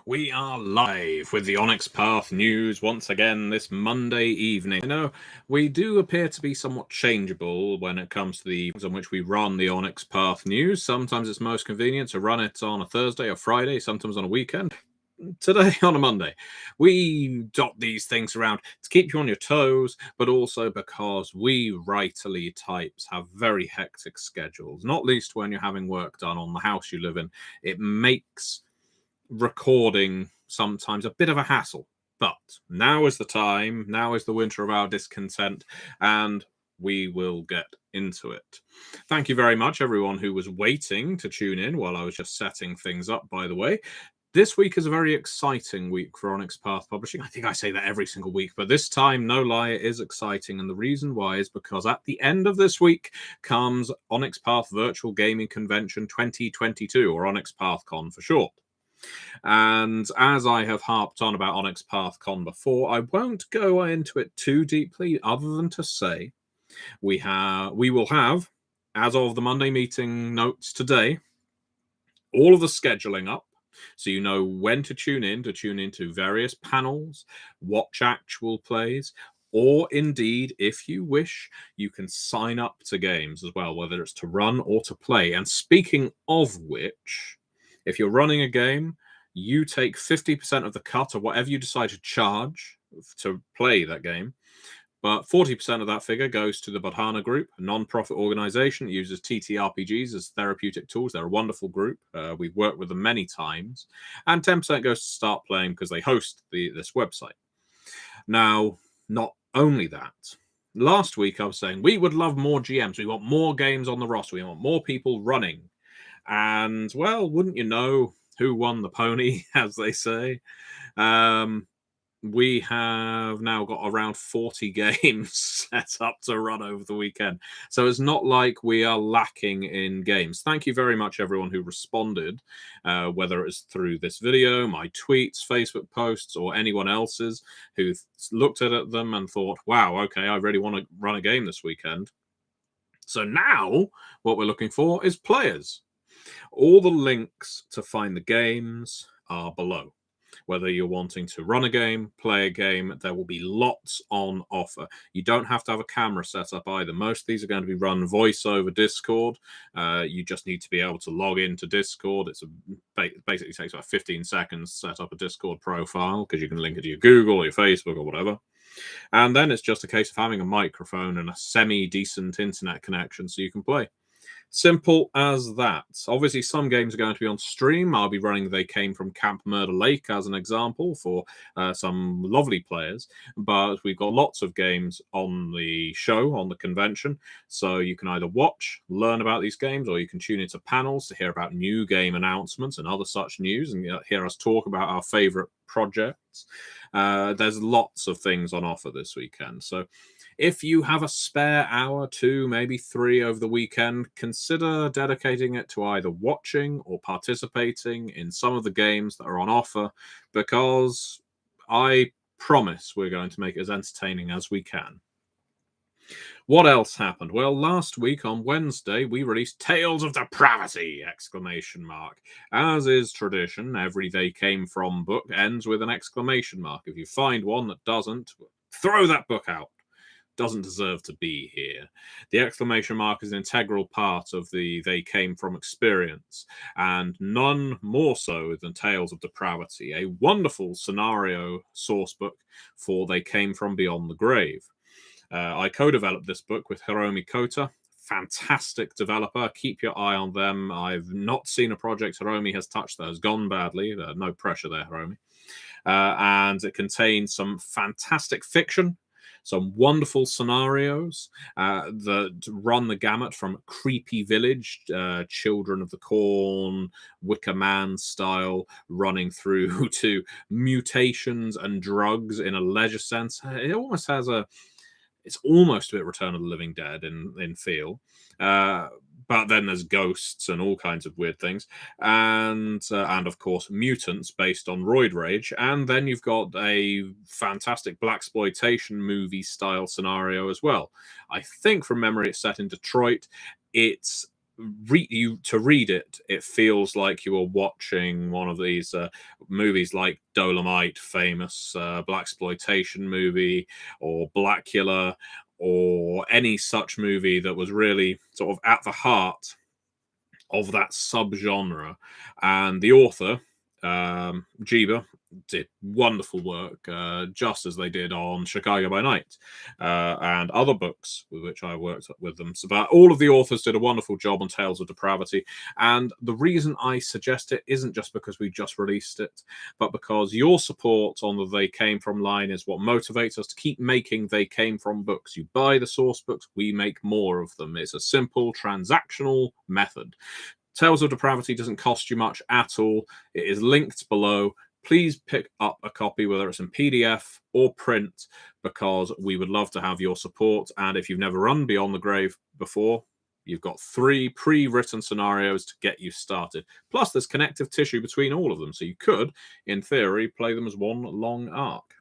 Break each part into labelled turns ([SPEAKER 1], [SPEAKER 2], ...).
[SPEAKER 1] We are live with the Onyx Path news once again this Monday evening. I know we do appear to be somewhat changeable when it comes to the evenings on which we run the Onyx Path news. Sometimes it's most convenient to run it on a Thursday or Friday, sometimes on a weekend. Today on a Monday, we dot these things around to keep you on your toes, but also because we writerly types have very hectic schedules, not least when you're having work done on the house you live in. It makes recording sometimes a bit of a hassle, but now is the time, now is the winter of our discontent, and we will get into it. Thank you very much, everyone who was waiting to tune in while I was just setting things up, by the way. This week is a very exciting week for Onyx Path Publishing. I think I say that every single week, but this time, no lie, it is exciting. And the reason why is because at the end of this week comes Onyx Path Virtual Gaming Convention 2022, or Onyx Path Con for short. And as I have harped on about Onyx Path Con before, I won't go into it too deeply, other than to say we will have, as of the Monday meeting notes today, all of the scheduling up, so you know when to tune into various panels, watch actual plays, or indeed, if you wish, you can sign up to games as well, whether it's to run or to play. And speaking of which, if you're running a game, you take 50% of the cut of whatever you decide to charge to play that game. But 40% of that figure goes to the Badhana Group, a non-profit organization that uses TTRPGs as therapeutic tools. They're a wonderful group. We've worked with them many times. And 10% goes to Start Playing because they host this website. Now, not only that, last week I was saying we would love more GMs. We want more games on the roster. We want more people running. And, well, wouldn't you know who won the pony, as they say? We have now got around 40 games set up to run over the weekend. So it's not like we are lacking in games. Thank you very much, everyone who responded, whether it's through this video, my tweets, Facebook posts, or anyone else's who looked at them and thought, wow, okay, I really want to run a game this weekend. So now what we're looking for is players. All the links to find the games are below. Whether you're wanting to run a game, play a game, there will be lots on offer. You don't have to have a camera set up either. Most of these are going to be run voice over Discord. You just need to be able to log into Discord. Basically takes about 15 seconds to set up a Discord profile because you can link it to your Google or your Facebook or whatever. And then it's just a case of having a microphone and a semi-decent internet connection so you can play. Simple as that. Obviously, some games are going to be on stream. I'll be running They Came from Camp Murder Lake as an example for some lovely players. But we've got lots of games on the show, on the convention. So you can either watch, learn about these games, or you can tune into panels to hear about new game announcements and other such news and hear us talk about our favorite projects. There's lots of things on offer this weekend. So if you have a spare hour, 2, maybe 3 over the weekend, consider dedicating it to either watching or participating in some of the games that are on offer, because I promise we're going to make it as entertaining as we can. What else happened? Well, last week on Wednesday, we released Tales of Depravity! As is tradition, every They Came From book ends with an exclamation mark. If you find one that doesn't, throw that book out. Doesn't deserve to be here. The exclamation mark is an integral part of the They Came From experience, and none more so than Tales of Depravity, a wonderful scenario sourcebook for They Came From Beyond the Grave. I co-developed this book with Hiromi Kota, fantastic developer. Keep your eye on them. I've not seen a project Hiromi has touched that has gone badly. No pressure there, Hiromi. And it contains some fantastic fiction, some wonderful scenarios that run the gamut from Creepy Village, Children of the Corn, Wicker Man style, running through to mutations and drugs in a leisure sense. It almost has it's almost a bit Return of the Living Dead in feel. But then there's ghosts and all kinds of weird things. And of course, mutants based on roid rage. And then you've got a fantastic blaxploitation movie-style scenario as well. I think from memory it's set in Detroit. It's read it, it feels like you are watching one of these movies like Dolomite, famous blaxploitation movie, or Blackula, or any such movie that was really sort of at the heart of that subgenre. And the author, Jeeba, did wonderful work, just as they did on Chicago by Night and other books with which I worked with them. So, but all of the authors did a wonderful job on Tales of Depravity. And the reason I suggest it isn't just because we just released it, but because your support on the They Came From line is what motivates us to keep making They Came From books. You buy the source books, we make more of them. It's a simple transactional method. Tales of Depravity doesn't cost you much at all. It is linked below. Please pick up a copy, whether it's in PDF or print, because we would love to have your support. And if you've never run Beyond the Grave before, you've got 3 pre-written scenarios to get you started. Plus, there's connective tissue between all of them, so you could, in theory, play them as one long arc.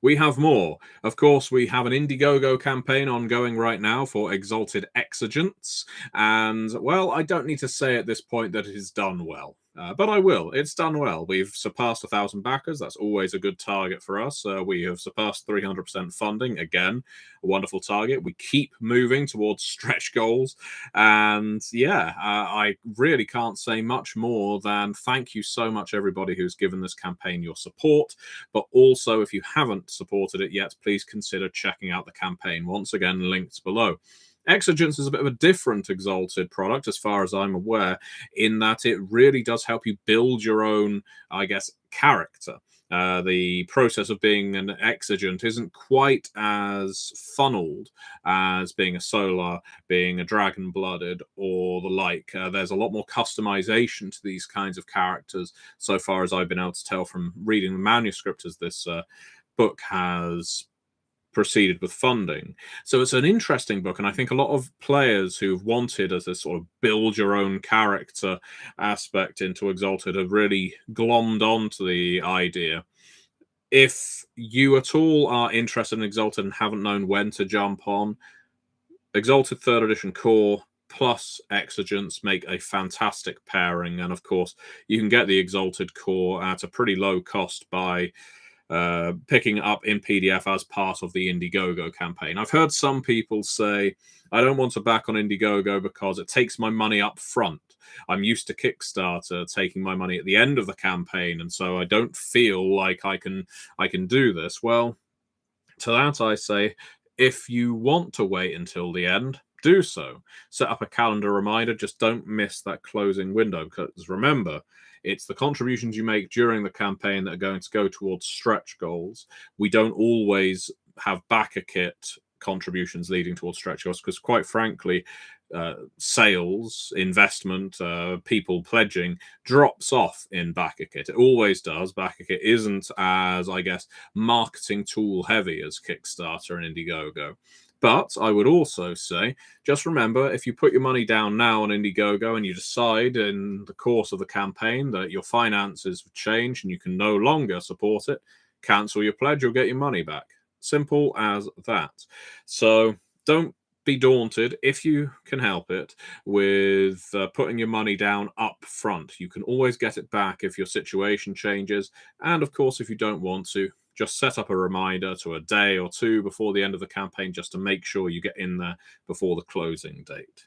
[SPEAKER 1] We have more. Of course, we have an Indiegogo campaign ongoing right now for Exalted Exigence. And, well, I don't need to say at this point that it is done well. But I will. It's done well. We've surpassed 1,000 backers. That's always a good target for us. We have surpassed 300% funding. Again, a wonderful target. We keep moving towards stretch goals. And yeah, I really can't say much more than thank you so much, everybody who's given this campaign your support. But also, if you haven't supported it yet, please consider checking out the campaign. Once again, linked below. Exigence is a bit of a different Exalted product, as far as I'm aware, in that it really does help you build your own, I guess, character. The process of being an Exigent isn't quite as funneled as being a Solar, being a Dragon-blooded, or the like. There's a lot more customization to these kinds of characters, so far as I've been able to tell from reading the manuscript as this book has proceeded with funding. So it's an interesting book, and I think a lot of players who've wanted as this sort of build your own character aspect into Exalted have really glommed onto the idea. If you at all are interested in Exalted and haven't known when to jump on, Exalted 3rd Edition Core plus Exigence make a fantastic pairing, and of course you can get the Exalted Core at a pretty low cost by picking up in PDF as part of the Indiegogo campaign. I've heard some people say, I don't want to back on Indiegogo because it takes my money up front. I'm used to Kickstarter taking my money at the end of the campaign, and so I don't feel like I can do this. Well, to that I say, if you want to wait until the end, do so. Set up a calendar reminder. Just don't miss that closing window, because remember, it's the contributions you make during the campaign that are going to go towards stretch goals. We don't always have backer kit contributions leading towards stretch goals, because quite frankly, sales, investment, people pledging drops off in backer kit. It always does. Backer kit isn't as, I guess, marketing tool heavy as Kickstarter and Indiegogo. But I would also say, just remember, if you put your money down now on Indiegogo and you decide in the course of the campaign that your finances have changed and you can no longer support it, cancel your pledge, you'll get your money back. Simple as that. So don't be daunted, if you can help it, with putting your money down up front. You can always get it back if your situation changes. And of course, if you don't want to, just set up a reminder to a day or two before the end of the campaign, just to make sure you get in there before the closing date.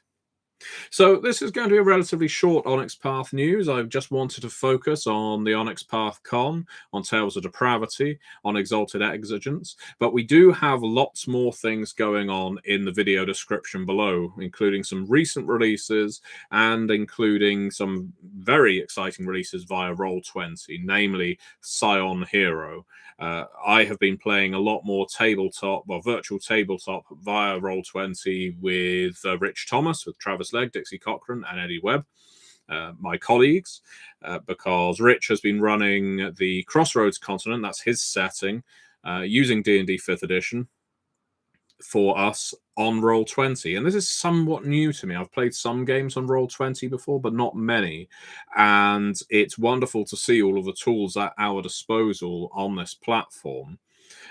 [SPEAKER 1] So this is going to be a relatively short Onyx Path news. I've just wanted to focus on the Onyx Path Con, on Tales of Depravity, on Exalted Exigence, but we do have lots more things going on in the video description below, including some recent releases and including some very exciting releases via Roll20, namely Scion Hero. I have been playing a lot more tabletop, or virtual tabletop, via Roll20 with Rich Thomas, with Travis Legg, Dixie Cochran, and Eddie Webb, my colleagues, because Rich has been running the Crossroads continent, that's his setting, using D&D 5th edition for us on Roll20. And this is somewhat new to me. I've played some games on Roll20 before, but not many. And it's wonderful to see all of the tools at our disposal on this platform.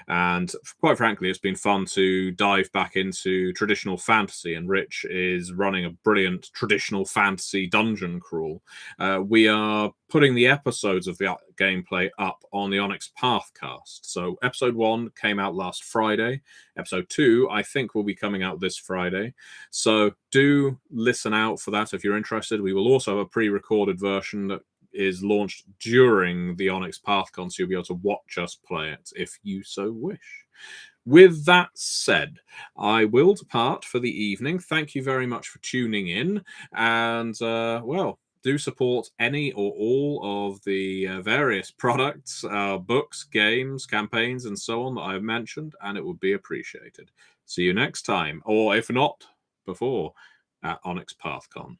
[SPEAKER 1] And quite frankly, it's been fun to dive back into traditional fantasy, and Rich is running a brilliant traditional fantasy dungeon crawl. We are putting the episodes of the gameplay up on the Onyx Path cast. So episode 1 came out last Friday. Episode 2, I think, will be coming out this Friday. So do listen out for that if you're interested. We will also have a pre-recorded version that is launched during the Onyx Path Con, so you'll be able to watch us play it if you so wish. With that said, I will depart for the evening. Thank you very much for tuning in, and well, do support any or all of the various products, books, games, campaigns, and so on that I've mentioned, and it would be appreciated. See you next time, or if not, before, at Onyx Path Con.